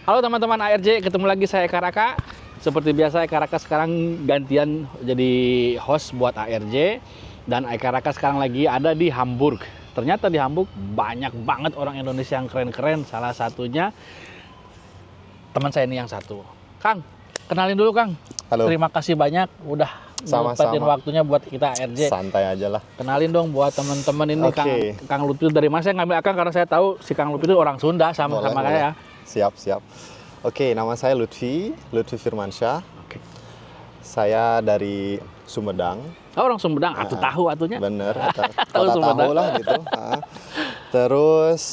Halo teman-teman ARJ, ketemu lagi saya Eka Raka. Seperti biasa Eka Raka sekarang gantian jadi host buat ARJ. Dan Eka Raka sekarang lagi ada di Hamburg. Ternyata di Hamburg banyak banget orang Indonesia yang keren-keren. Salah satunya teman saya ini yang satu. Kang, kenalin dulu Kang. Halo. Terima kasih banyak udah nyempetin waktunya buat kita ARJ. Santai aja lah. Kenalin dong buat teman-teman ini. Kang Lutfi dari mana? Saya ngambil Akang karena saya tahu si Kang Lutfi itu orang Sunda sama kayak. Siap. Oke, nama saya Lutfi Firmansyah. Oke. Saya dari Sumedang. Oh, orang Sumedang, tahu atunya. Bener, tahu lah gitu. Terus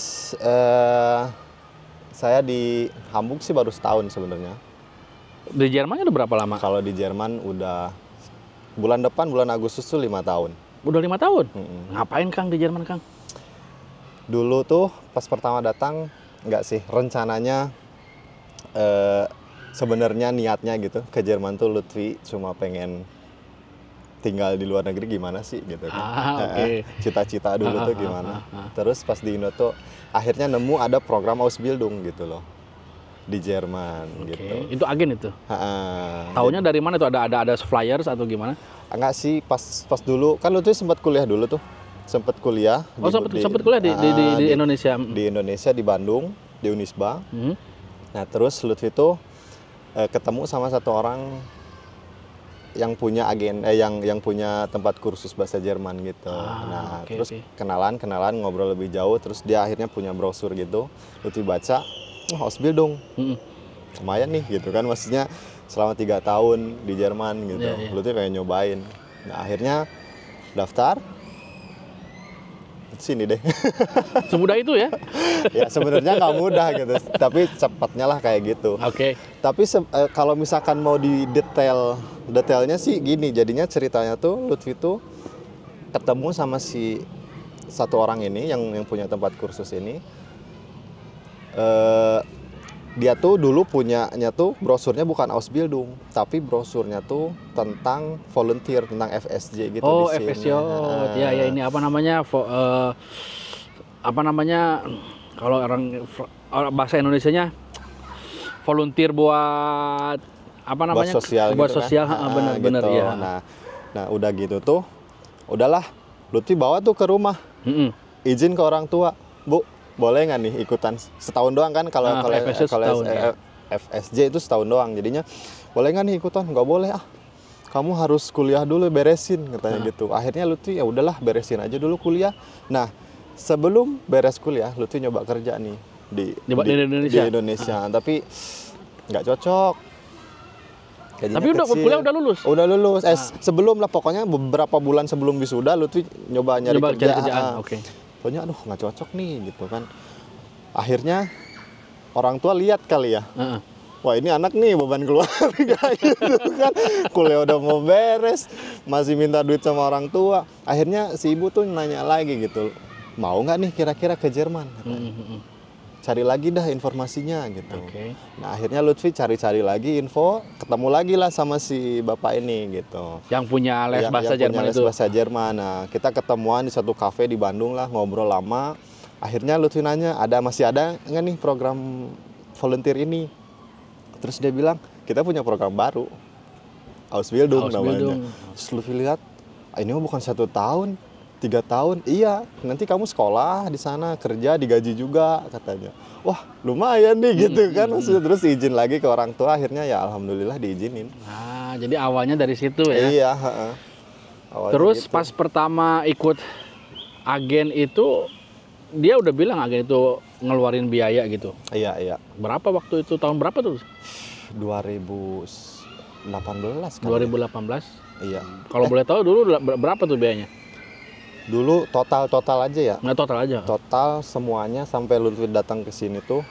saya di Hamburg sih baru setahun sebenarnya. Di Jerman udah berapa lama? Kalau di Jerman udah bulan Agustus tuh 5 tahun. Udah 5 tahun? Ngapain Kang di Jerman Kang? Dulu tuh pas pertama datang enggak sih, rencananya sebenarnya niatnya gitu ke Jerman tuh Lutfi cuma pengen tinggal di luar negeri gimana sih gitu kan. Cita-cita dulu tuh gimana. Terus pas di Indo tuh akhirnya nemu ada program Ausbildung gitu loh di Jerman gitu. Itu agen itu? Taunya dari mana tuh, ada flyers atau gimana? Enggak sih, pas dulu kan Lutfi sempat kuliah dulu tuh. Sempat kuliah sempat kuliah di Indonesia. Di Indonesia, di Bandung, di Unisba. Nah, terus Lutfi itu ketemu sama satu orang yang punya yang punya tempat kursus bahasa Jerman gitu. Terus kenalan ngobrol lebih jauh, terus dia akhirnya punya brosur gitu. Lutfi baca, Ausbildung. Lumayan nih gitu kan, maksudnya selama 3 tahun di Jerman gitu. Lutfi pengen nyobain. Nah, akhirnya daftar sini deh. Semudah itu ya? Ya sebenarnya nggak mudah gitu, tapi cepatnya lah kayak gitu. Tapi kalau misalkan mau di detailnya sih gini, jadinya ceritanya tuh Lutfi tuh ketemu sama si satu orang ini yang punya tempat kursus ini. Dia tuh dulu punyanya tuh brosurnya bukan Ausbildung, tapi brosurnya tuh tentang volunteer, tentang FSJ gitu. Oh, FSJ. Ya ini apa namanya? Kalau orang bahasa Indonesianya volunteer buat apa namanya? Buat sosial, kan? benar gitu. Ya. Nah, udah gitu tuh, udahlah, Lutfi bawa tuh ke rumah, izin ke orang tua, Bu. Boleh nggak nih ikutan setahun doang kan kalau FSJ itu setahun doang, jadinya boleh nggak nih ikutan? Nggak boleh kamu harus kuliah dulu beresin katanya gitu. Akhirnya Lutfi ya udahlah beresin aja dulu kuliah. Nah sebelum beres kuliah Lutfi nyoba kerja nih di Indonesia. Tapi nggak cocok. Tapi udah kuliah udah lulus? Udah lulus. Sebelum lah pokoknya beberapa bulan sebelum wisuda Lutfi nyoba nyari kerjaan. Pokoknya aduh nggak cocok nih gitu kan. Akhirnya orang tua lihat kali ya, wah ini anak nih beban keluarga gitu kan. Kuliah udah mau beres masih minta duit sama orang tua. Akhirnya si ibu tuh nanya lagi gitu, mau nggak nih kira-kira ke Jerman? Cari lagi dah informasinya gitu. Nah akhirnya Lutfi cari-cari lagi info, ketemu lagi lah sama si bapak ini gitu. Yang punya les bahasa Jerman itu. Bahasa Jerman. Nah kita ketemuan di satu kafe di Bandung lah, ngobrol lama. Akhirnya Lutfi nanya, masih ada nggak nih program volunteer ini? Terus dia bilang, kita punya program baru, Ausbildung namanya. Terus Lutfi lihat, ini mah bukan 1 tahun. 3 tahun, iya nanti kamu sekolah di sana, kerja digaji juga katanya. Wah lumayan nih gitu kan. Maksudnya terus izin lagi ke orang tua, akhirnya ya alhamdulillah diizinin. Jadi awalnya dari situ ya? Iya. Terus gitu. Pas pertama ikut agen itu, dia udah bilang agen itu ngeluarin biaya gitu? Iya. Berapa waktu itu, tahun berapa tuh? 2018 kan. 2018? Iya. Kalau boleh tahu dulu berapa tuh biayanya? Dulu total aja ya. Nggak total aja? Total semuanya sampai Lutfi datang ke sini tuh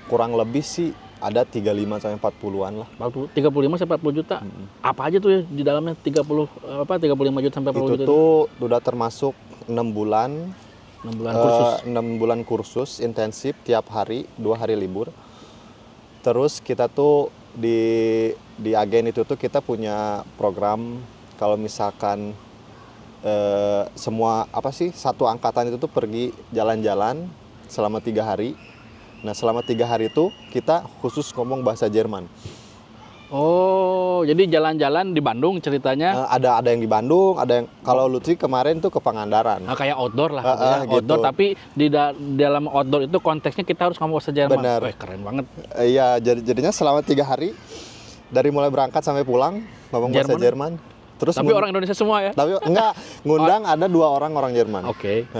kurang lebih sih ada 35 sampai 40-an lah. 35 sampai 40 juta. Apa aja tuh ya di dalamnya 35 juta sampai 40 juta? Itu tuh udah termasuk 6 bulan. 6 bulan kursus intensif tiap hari, 2 hari libur. Terus kita tuh di agen itu tuh kita punya program kalau misalkan semua satu angkatan itu tuh pergi jalan-jalan selama 3 hari Nah selama 3 hari itu kita khusus ngomong bahasa Jerman. Oh, jadi jalan-jalan di Bandung ceritanya? Ada yang di Bandung, ada yang kalau Lutfi kemarin tuh ke Pangandaran. Kayak outdoor lah, gitu. Outdoor. Tapi di dalam outdoor itu konteksnya kita harus ngomong bahasa Jerman. Benar. Keren banget. Iya, jadinya selama 3 hari dari mulai berangkat sampai pulang ngomong bahasa Jerman. Terus tapi orang Indonesia semua ya? Tapi enggak, ngundang ada 2 orang Jerman. Oke.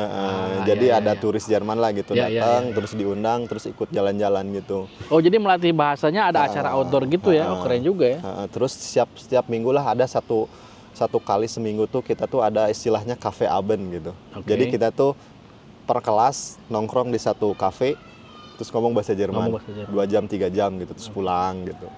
Jadi ada turis Jerman lah gitu datang, terus diundang, terus ikut jalan-jalan gitu. Oh, jadi melatih bahasanya ada acara outdoor gitu ya? Keren juga ya. Terus setiap minggu lah ada satu kali seminggu tuh kita tuh ada istilahnya cafe Abend gitu. Jadi kita tuh per kelas nongkrong di satu cafe, terus ngomong bahasa Jerman. 2 jam, 3 jam gitu, terus pulang gitu.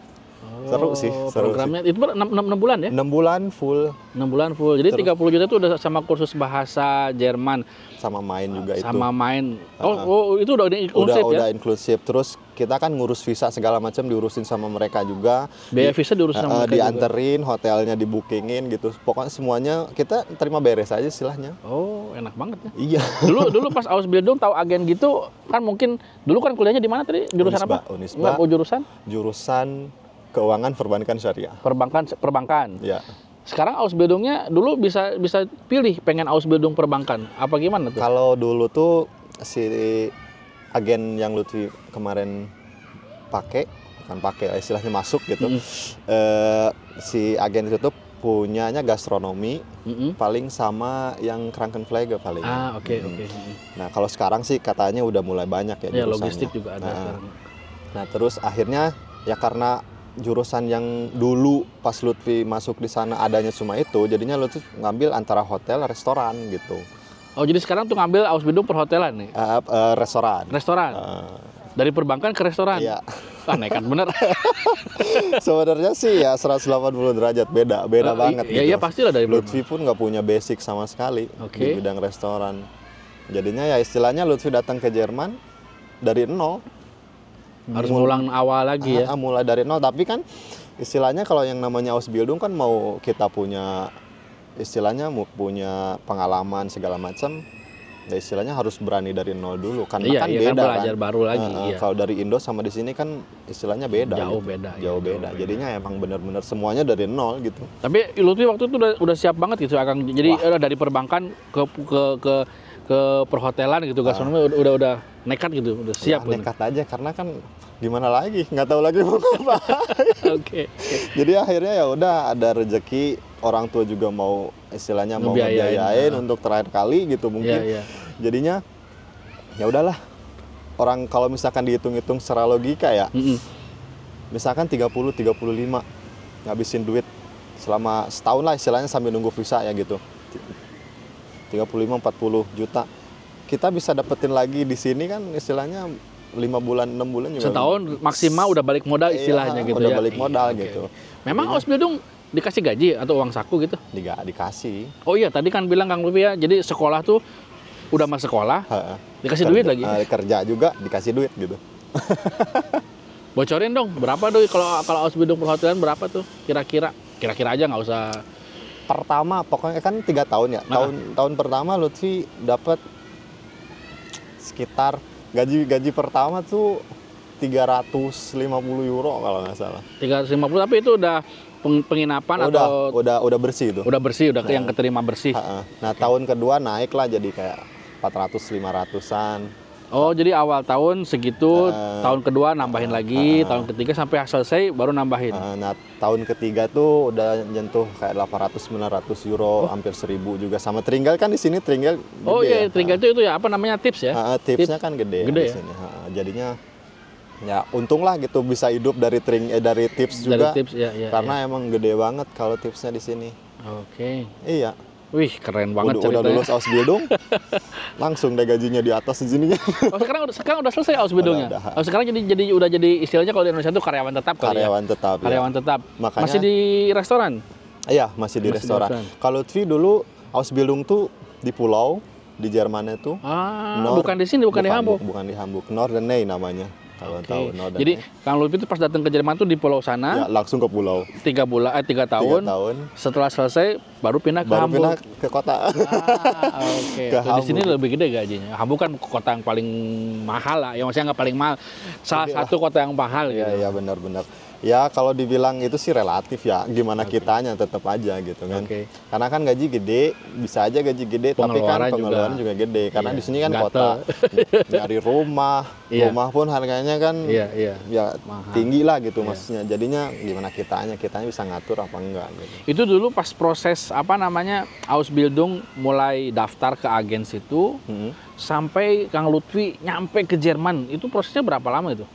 Seru sih. Programnya itu 6 bulan ya? 6 bulan full. 6 bulan full. Jadi 30 juta itu udah sama kursus bahasa Jerman. Sama main juga itu. Sama main. Oh, itu udah inklusif ya? Udah inklusif. Terus kita kan ngurus visa segala macam diurusin sama mereka juga. Biaya visa diurusin sama mereka dianterin, juga. Hotelnya dibookingin gitu. Pokoknya semuanya kita terima beres aja istilahnya. Oh, enak banget ya. Iya. Dulu pas Ausbildung tahu agen gitu kan mungkin dulu kan kuliahnya di mana tadi? Jurusan Unisba, apa? Unisba. Jurusan Keuangan Perbankan Syariah. Perbankan. Ya. Sekarang Ausbildungnya dulu bisa pilih pengen Ausbildung perbankan. Apa gimana tuh? Kalau dulu tuh si agen yang Lutfi kemarin bukan pakai istilahnya masuk gitu. Si agen itu tuh punyanya gastronomi, paling sama yang Krankenpflege paling. Oke. Nah, kalau sekarang sih katanya udah mulai banyak ya jurusannya. Logistik juga ada sekarang. Nah, terus akhirnya ya karena jurusan yang dulu pas Lutfi masuk di sana adanya cuma itu, jadinya Lutfi ngambil antara hotel, restoran gitu. Oh, jadi sekarang tuh ngambil Ausbildung perhotelan nih? Restoran. Dari perbankan ke restoran? Iya. Nekat bener. Sebenarnya sih ya 180 derajat beda banget gitu. Iya pastilah dari Lutfi pun nggak punya basic sama sekali di bidang restoran. Jadinya ya istilahnya Lutfi datang ke Jerman dari nol. Harus ngulang awal lagi ya? Mulai dari nol, tapi kan istilahnya kalau yang namanya Ausbildung kan mau kita punya istilahnya punya pengalaman segala macam, ya istilahnya harus berani dari nol dulu karena kan beda kan belajar baru lagi. Kalau dari Indo sama di sini kan istilahnya beda. Jauh beda. Jadinya emang benar-benar semuanya dari nol gitu. Tapi Lutfi waktu itu udah siap banget gitu Akang. Jadi dari perbankan ke perhotelan gitu, gastronomi udah nekat gitu, udah siap. Nekat aja karena kan gimana lagi, nggak tahu lagi mau ngapain. Oke. Jadi akhirnya ya udah ada rezeki, orang tua juga mau istilahnya mau ngebiayain untuk terakhir kali gitu mungkin. Jadinya ya udahlah. Orang kalau misalkan dihitung-hitung secara logika ya, misalkan 30-35 ngabisin duit selama setahun lah istilahnya sambil nunggu visa ya gitu. 35-40 juta kita bisa dapetin lagi di sini kan istilahnya 5 bulan 6 bulan juga setahun maksimal udah balik modal istilahnya gitu udah balik modal gitu. Memang Ausbildung dikasih gaji atau uang saku gitu? Dikasih. Oh iya tadi kan bilang Kang Lutfi ya, jadi sekolah tuh udah masuk sekolah dikasih duit lagi? Kerja juga dikasih duit gitu. Bocorin dong berapa tuh kalau Ausbildung perhotelan berapa tuh kira-kira aja nggak usah. Pertama pokoknya kan 3 tahun ya. Tahun pertama Lutfi dapat sekitar gaji pertama tuh 350 euro kalau nggak salah. 350 tapi itu udah penginapan atau udah bersih itu. Udah bersih, yang keterima bersih. Nah, tahun kedua naik lah jadi kayak 400-500-an. Oh, jadi awal tahun segitu, tahun kedua nambahin lagi, tahun ketiga sampai selesai baru nambahin. Nah, tahun ketiga tuh udah nyentuh kayak 800-900 euro, hampir 1000 juga. Sama Tringgal kan di sini Tringgal gede. Oh iya, Tringgal itu ya apa namanya tips ya? Tipsnya kan gede di sini. Jadinya ya untung lah gitu bisa hidup dari tips juga. Dari tips, ya, karena emang gede banget kalau tipsnya di sini. Oke. Iya. Wih, keren banget ceritanya. Udah lulus Ausbildung, langsung deh gajinya di atas di sini. Oh, sekarang udah selesai Ausbildungnya. Oh, sekarang udah jadi istilahnya kalau di Indonesia itu karyawan tetap kali ya. Karyawan tetap. Makanya, masih di restoran? Iya, masih di restoran. Kalau Lutfi dulu Ausbildung tuh di pulau di Jerman itu. Bukan di sini, bukan di Hamburg. Bukan di Hamburg. Norderney namanya. Kalau tahun no, jadi Kang Lutfi itu pas datang ke Jerman tuh di pulau sana. Ya, langsung ke pulau. 3 tahun. 3 tahun. Setelah selesai baru pindah ke Hamburg. Pindah ke kota. Oke. Di sini lebih gede gajinya. Hamburg kan kota yang paling mahal lah. Ya maksudnya nggak paling mahal. Salah satu kota yang mahal gitu. Iya, benar-benar. Ya kalau dibilang itu sih relatif ya, gimana kitanya tetap aja gitu kan. Karena kan gaji gede, bisa aja gaji gede, tapi kan pengeluaran juga gede. Karena di sini kan kota, nyari rumah pun harganya kan ya tinggi lah gitu maksudnya. Jadinya gimana kitanya bisa ngatur apa enggak gitu. Itu dulu pas proses Ausbildung mulai daftar ke agensi itu, sampai Kang Lutfi nyampe ke Jerman, itu prosesnya berapa lama itu?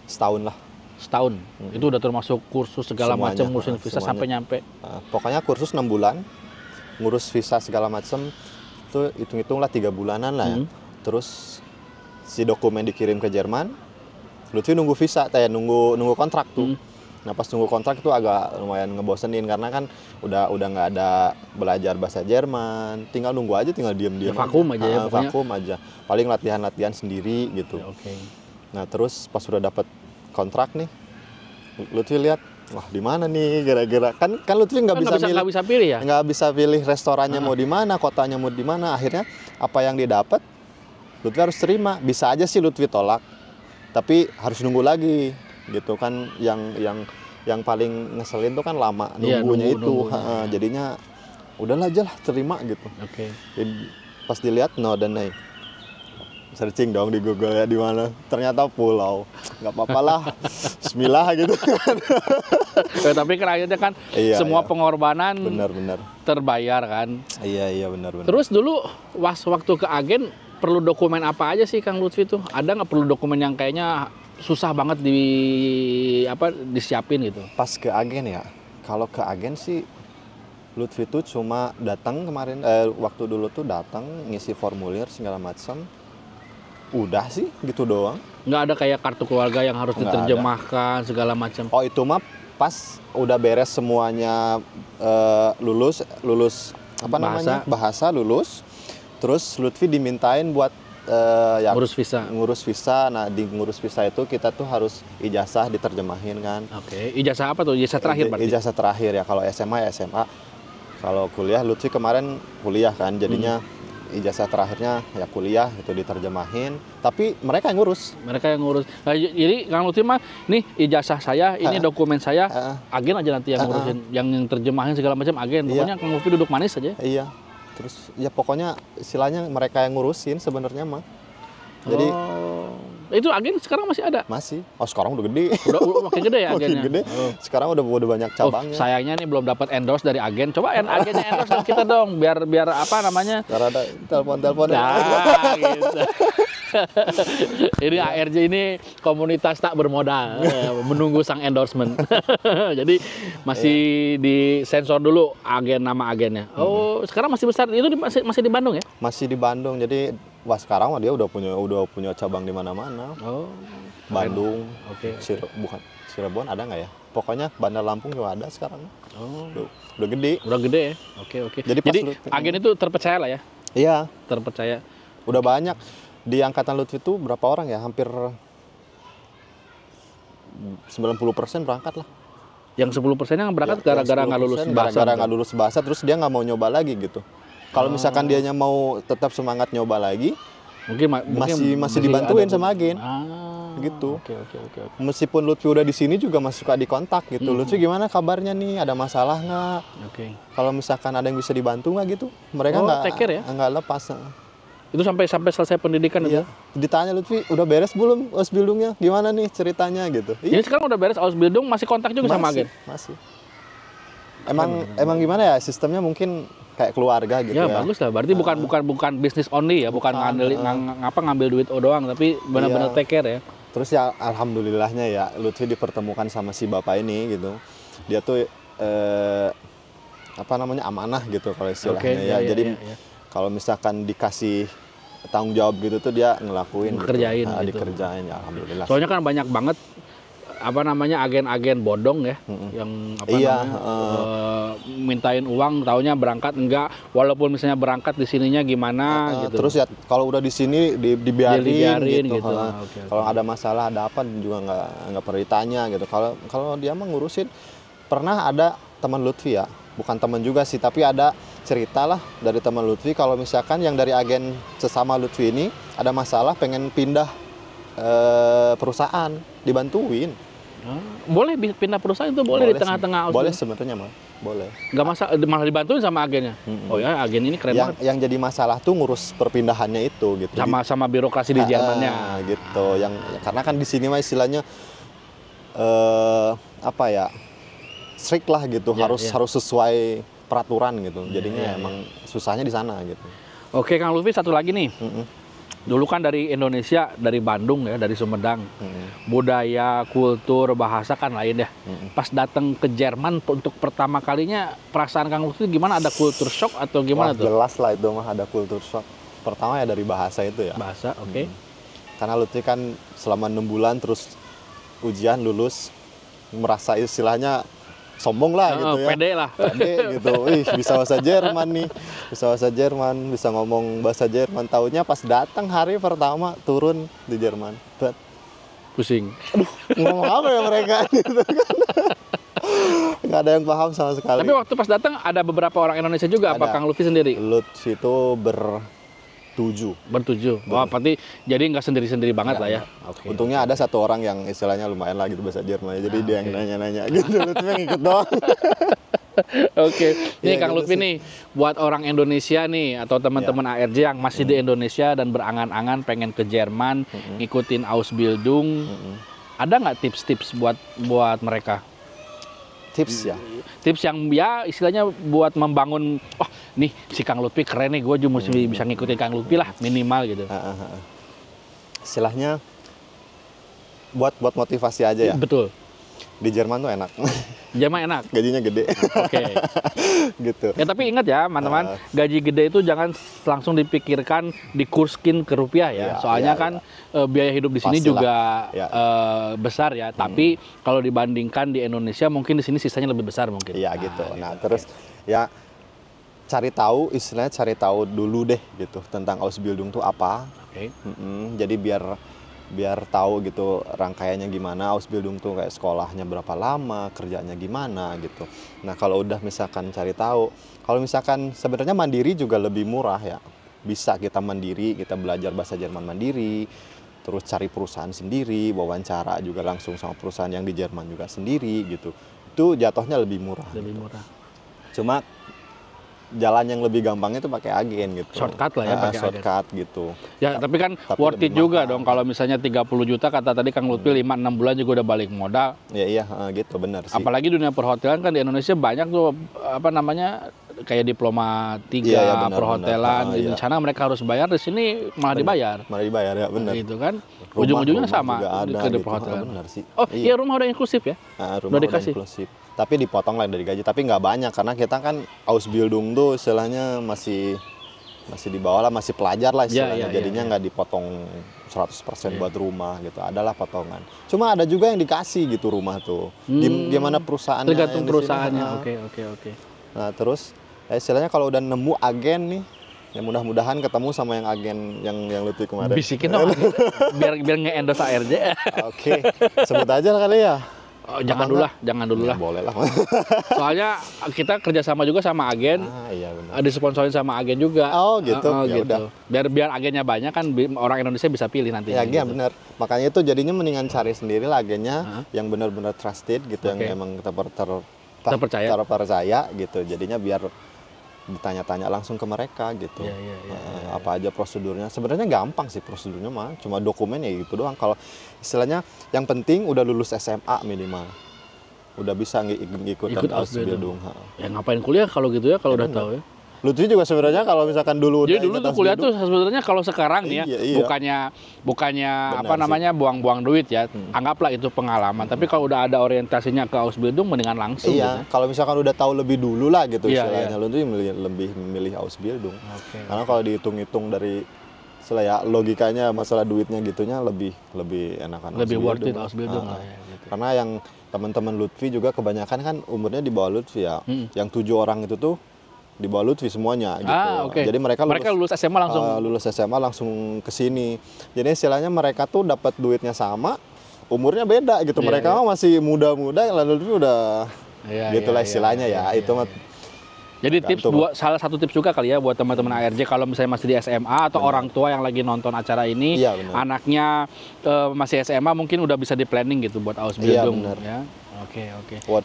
Setahun lah. Setahun. Itu udah termasuk kursus segala macam, ngurusin visa sampai nyampe. Pokoknya kursus 6 bulan, ngurus visa segala macam, itu hitung-hitunglah 3 bulanan lah ya. Terus si dokumen dikirim ke Jerman, Lutfi nunggu visa, nunggu kontrak tuh. Nah pas nunggu kontrak itu agak lumayan ngebosenin karena kan udah nggak ada belajar bahasa Jerman, tinggal nunggu aja, tinggal diem-diem. Vakum aja ya pokoknya. Vakum aja. Paling latihan sendiri gitu. Nah terus pas udah dapat kontrak nih, Lutfi lihat, wah di mana nih gara-gara kan Lutfi nggak bisa pilih ya, nggak bisa pilih restorannya mau di mana, kotanya mau di mana. Akhirnya apa yang didapat Lutfi harus terima. Bisa aja sih Lutfi tolak, tapi harus nunggu lagi gitu kan. Yang paling ngeselin tuh kan lama nunggunya itu. Jadinya udahlah aja lah terima gitu. Jadi, pas dilihat no dan naik. Searching dong di Google ya di mana, ternyata pulau. Nggak apa-apa lah, bismillah gitu. Tapi kan akhirnya kan semua pengorbanan benar terbayar kan. Iya benar. Terus dulu waktu ke agen perlu dokumen apa aja sih Kang Lutfi tuh? Ada nggak perlu dokumen yang kayaknya susah banget disiapin gitu? Pas ke agen ya, kalau ke agen sih Lutfi tuh cuma datang kemarin, waktu dulu tuh datang ngisi formulir segala macam. Udah sih gitu doang. Nggak ada kayak kartu keluarga yang harus diterjemahkan segala macam. Oh itu mah pas udah beres semuanya, lulus bahasa lulus. Terus Lutfi dimintain buat ngurus visa. Nah di ngurus visa itu kita tuh harus ijazah diterjemahin kan. Ijazah apa tuh? Ijazah terakhir berarti? Ijazah terakhir ya. Kalau SMA ya SMA. Kalau kuliah Lutfi kemarin kuliah kan, jadinya ijazah terakhirnya ya kuliah itu diterjemahin, tapi mereka yang ngurus. Nah, jadi Kang Lutfi mah nih ijazah saya, ini dokumen saya, agen aja nanti yang ngurusin, yang terjemahin segala macam agen. Pokoknya Kang Lutfi duduk manis aja. Iya. Terus ya pokoknya istilahnya mereka yang ngurusin sebenarnya mah. Jadi itu agen sekarang masih ada? Masih. Oh sekarang udah gede. Udah makin gede ya agennya? Makin gede. Sekarang udah banyak cabangnya. Sayangnya nih belum dapat endorse dari agen. Coba agennya endorse dong kita dong. Biar apa namanya? Biar ada telepon-telepon. Nah, gitu. Ini ARJ ini komunitas tak bermodal, menunggu sang endorsement. Jadi masih disensor dulu nama agennya. Oh, sekarang masih besar. Itu masih di Bandung ya? Masih di Bandung. Jadi sekarang dia udah punya cabang di mana-mana. Oh, Bandung. Bukan Cirebon ada nggak ya? Pokoknya Bandar Lampung juga ada sekarang. Oh, udah gede. Udah gede ya. Oke. Jadi agen itu terpercaya lah ya? Iya. Terpercaya. Udah banyak. Di angkatan Lutfi itu berapa orang ya? Hampir 90% berangkat lah. Yang 10% yang berangkat gara-gara nggak lulus bahasa. Gara-gara nggak lulus bahasa, terus dia nggak mau nyoba lagi gitu. Kalau misalkan dianya mau tetap semangat nyoba lagi, mungkin masih dibantuin sama agen. Gitu. Oke. Meskipun Lutfi udah di sini juga masih suka dikontak gitu. Lutfi gimana kabarnya nih? Ada masalah nggak? Kalau misalkan ada yang bisa dibantu nggak gitu, mereka nggak lepas. Itu sampai selesai pendidikan itu? Ditanya Lutfi, udah beres belum Ausbildungnya? Gimana nih ceritanya gitu? Ini sekarang udah beres Ausbildung, masih kontak juga sama agen? Masih. Emang gimana ya sistemnya, mungkin kayak keluarga gitu ya. Ya bagus lah, berarti bukan bisnis only ya, bukan ngambil duit doang, tapi benar-benar take care ya. Terus ya alhamdulillahnya ya Lutfi dipertemukan sama si bapak ini gitu. Dia tuh amanah gitu kalau istilahnya ya. Jadi kalau misalkan dikasih tanggung jawab gitu tuh dia ngelakuin, dikerjain dikerjain ya alhamdulillah. Soalnya kan banyak banget apa namanya agen-agen bodong ya, yang apa namanya mintain uang, taunya berangkat enggak, walaupun misalnya berangkat di sininya gimana gitu. Terus ya kalau udah di sini dibiarin gitu. Okay. Kalau ada masalah ada apa juga nggak pernah ditanya gitu. Kalau dia mah ngurusin. Pernah ada teman Lutfi ya, bukan teman juga sih, tapi ada cerita lah dari teman Lutfi kalau misalkan yang dari agen sesama Lutfi ini ada masalah pengen pindah perusahaan, dibantuin. Boleh pindah perusahaan itu boleh di tengah-tengah. Boleh sebenarnya mah, boleh. Nggak masalah, malah dibantuin sama agennya. Oh ya, agen ini keren banget. Yang jadi masalah tuh ngurus perpindahannya itu gitu. Sama birokrasi di Jermannya. Gitu. Karena kan di sini mah istilahnya apa ya? Strict lah gitu, harus sesuai peraturan gitu. Jadinya emang susahnya di sana gitu. Oke, Kang Lutfi, satu lagi nih. Dulu kan dari Indonesia, dari Bandung ya, dari Sumedang, budaya, kultur, bahasa kan lain ya. Pas datang ke Jerman untuk pertama kalinya, perasaan Kang Lutfi gimana? Ada kultur shock atau gimana tuh? Jelas lah itu mah ada kultur shock. Pertama ya dari bahasa itu ya. Bahasa, oke. Karena Lutfi kan selama 6 bulan terus ujian lulus, merasa istilahnya sombong lah gitu ya. Pede lah. Pede gitu. Bisa bahasa Jerman nih. Bisa bahasa Jerman, bisa ngomong bahasa Jerman. Taunya pas datang hari pertama turun di Jerman. Pusing. Aduh, ngomong apa ya mereka gitu kan. Nggak ada yang paham sama sekali. Tapi waktu pas datang ada beberapa orang Indonesia juga, apa Kang Lutfi sendiri? Lutfi itu bertujuh. Wah, berarti jadi nggak sendiri-sendiri banget lah ya. Okay. Untungnya ada satu orang yang istilahnya lumayan lah gitu bahasa Jerman. Jadi dia yang nanya-nanya gitu. Lutfi ngikut doang. Oke. Nih Kang Lutfi nih, buat orang Indonesia nih atau teman-teman ARJ yang masih di Indonesia dan berangan-angan pengen ke Jerman, ngikutin Ausbildung, ada nggak tips-tips buat mereka? Tips ya? Tips yang ya istilahnya buat membangun, nih si Kang Lutfi keren nih, gue juga mesti bisa ngikutin Kang Lutfi lah minimal gitu. Istilahnya buat motivasi aja ya. Betul. Di Jerman tuh enak. Jerman enak. Gajinya gede. Oke. Gitu. Ya tapi ingat ya, teman-teman, gaji gede itu jangan langsung dipikirkan dikurskin ke rupiah ya. Soalnya kan biaya hidup di sini juga besar ya. Tapi kalau dibandingkan di Indonesia mungkin di sini sisanya lebih besar mungkin. Iya gitu. Nah, terus ya cari tahu dulu deh gitu tentang Ausbildung tuh apa. Oke. Jadi biar tahu gitu rangkaiannya gimana, Ausbildung tuh kayak sekolahnya berapa lama, kerjanya gimana gitu. Nah kalau udah misalkan cari tahu, kalau misalkan sebenarnya mandiri juga lebih murah ya. Bisa kita mandiri, kita belajar bahasa Jerman mandiri, terus cari perusahaan sendiri, wawancara juga langsung sama perusahaan yang di Jerman juga sendiri gitu. Itu jatuhnya lebih murah. Lebih murah. Cuma jalan yang lebih gampang itu pakai agen gitu. Shortcut lah ya, pakai shortcut agen gitu. Ya, tapi kan worth it juga dong kalau misalnya 30 juta kata tadi Kang Lutfi 5-6 bulan juga udah balik modal. Iya gitu benar sih. Apalagi dunia perhotelan kan di Indonesia banyak tuh apa namanya kayak diploma 3 perhotelan. Di sana mereka harus bayar, di sini malah dibayar. Malah dibayar ya, benar. Gitu kan. Ujung-ujungnya sama di perhotelan. Benar sih. Oh, iya rumah udah inklusif ya? Rumah udah inklusif. Tapi dipotong lah dari gaji, tapi nggak banyak karena kita kan Ausbildung tuh istilahnya masih di bawah lah, masih pelajar lah istilahnya. Jadinya nggak dipotong 100% buat rumah gitu. Adalah potongan. Cuma ada juga yang dikasih gitu rumah tuh. Gimana perusahaannya? Tergantung perusahaannya. Oke. Nah, terus istilahnya kalau udah nemu agen nih, ya mudah-mudahan ketemu sama yang agen yang Lutfi kemarin. Bisikin dong. biar nge-endorse ARJ. Oke. Sebut aja kali ya. Oh, jangan dulu lah. Boleh lah. Soalnya kita kerjasama juga sama agen. Iya benar. Disponsorin sama agen juga. Oh gitu. Gitu. Biar agennya banyak kan orang Indonesia bisa pilih nanti. Ya gitu. Benar. Makanya itu jadinya mendingan cari sendiri lah agennya yang benar-benar trusted gitu, yang emang terpercaya gitu. Jadinya biar ditanya-tanya langsung ke mereka gitu. Apa aja prosedurnya. Sebenarnya gampang sih prosedurnya mah, cuma dokumen ya gitu doang. Kalau istilahnya yang penting udah lulus SMA minimal. Udah bisa ngikutin Ausbildung. Ya ngapain kuliah kalau gitu ya, kalau udah tahu ya. Lutfi juga sebenarnya kalau misalkan dulu jadi dulu tuh kuliah tuh sebenarnya kalau sekarang nih ya bukannya apa namanya buang-buang duit ya, anggaplah itu pengalaman. Tapi kalau udah ada orientasinya ke Ausbildung mendingan langsung. Iya, gitu. Kalau misalkan udah tahu lebih dulu lah gitu istilahnya, Lutfi lebih memilih Ausbildung. Karena kalau dihitung-hitung dari Setelah ya logikanya masalah duitnya gitunya lebih enakan Lebih worth it Ausbildung. Ausbildung lah ya. Gitu. Karena yang teman-teman Lutfi juga kebanyakan kan umurnya di bawah Lutfi ya. Yang 7 orang itu tuh di bawah Lutfi semuanya gitu. Okay. Jadi mereka lulus SMA langsung lulus SMA langsung ke sini. Jadi istilahnya mereka tuh dapat duitnya sama, umurnya beda gitu. Mereka masih muda-muda, lalu Lutfi udah gitulah istilahnya ya. Itu mah. Jadi salah satu tips juga kali ya buat teman-teman ARJ kalau misalnya masih di SMA atau orang tua yang lagi nonton acara ini, anaknya masih SMA mungkin udah bisa di planning gitu buat Ausbildung ya. Oke.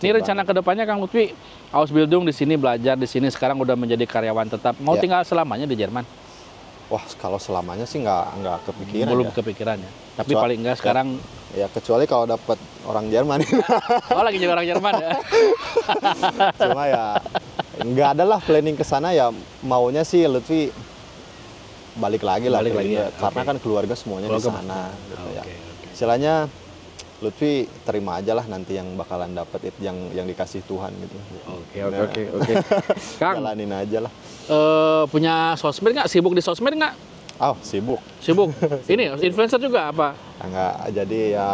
Ini rencana kedepannya Kang Lutfi, Ausbildung di sini belajar di sini sekarang udah menjadi karyawan tetap. Mau tinggal selamanya di Jerman? Wah, kalau selamanya sih nggak kepikiran. Belum kepikiran ya. Tapi paling enggak sekarang ya kecuali kalau dapat orang Jerman. Oh, lagi jadi orang Jerman ya. Cuma ya nggak ada lah planning ke sana ya, maunya sih Lutfi balik lagi ya. Karena kan keluarga semuanya di sana gitu ya. Istilahnya Lutfi terima aja lah nanti yang bakalan dapat itu yang dikasih Tuhan gitu. Oke. Kang, jalanin aja lah. Punya sosmed nggak? Sibuk di sosmed nggak? Oh, sibuk. Ini influencer juga apa? Enggak, jadi ya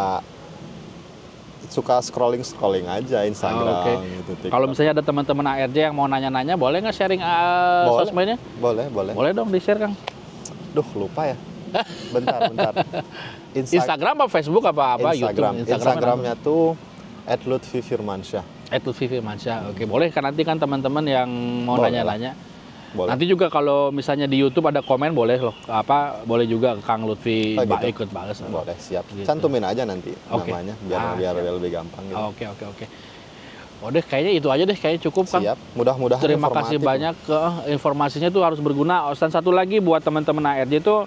suka scrolling aja Instagram gitu. Kalau misalnya ada teman-teman ARJ yang mau nanya-nanya, boleh nggak sharing sosmednya? Boleh. Boleh dong di-share, Kang. Duh, lupa ya. Bentar. Instagram apa Facebook apa Instagram. YouTube? Instagramnya tuh @lutfifirmansyah. @lutfifirmansyah. Oke, boleh kan nanti kan teman-teman yang mau nanya-nanya. Boleh. Nanti juga kalau misalnya di YouTube ada komen boleh loh. Boleh juga Kang Lutfi ikut balas. Boleh, siap. Gitu. Cantumin aja nanti namanya biar lebih gampang gitu. Oke. Udah kayaknya itu aja deh, kayaknya cukup Kang. Siap. Mudah-mudahan terima kasih banyak informasinya tuh harus berguna. Dan satu lagi buat teman-teman ARJ itu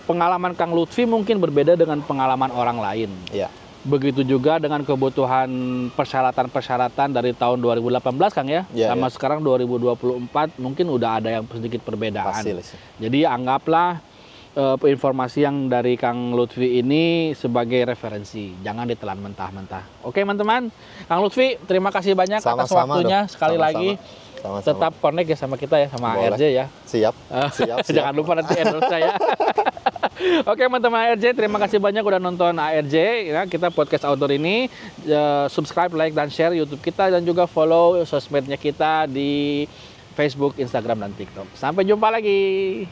pengalaman Kang Lutfi mungkin berbeda dengan pengalaman orang lain. Iya. Begitu juga dengan kebutuhan persyaratan dari tahun 2018 Kang ya. Sama sekarang 2024 mungkin udah ada yang sedikit perbedaan. Pasti. Jadi anggaplah informasi yang dari Kang Lutfi ini sebagai referensi. Jangan ditelan mentah-mentah. Oke teman-teman, Kang Lutfi terima kasih banyak atas waktunya sekali lagi. Sama-sama. Tetap connect ya sama kita ya, sama ARJ ya. Siap. Jangan lupa nanti endorse saya. Oke teman-teman ARJ, terima kasih banyak udah nonton ARJ ya, kita podcast outdoor ini. Subscribe, like, dan share YouTube kita, dan juga follow sosmednya kita di Facebook, Instagram, dan TikTok. Sampai jumpa lagi.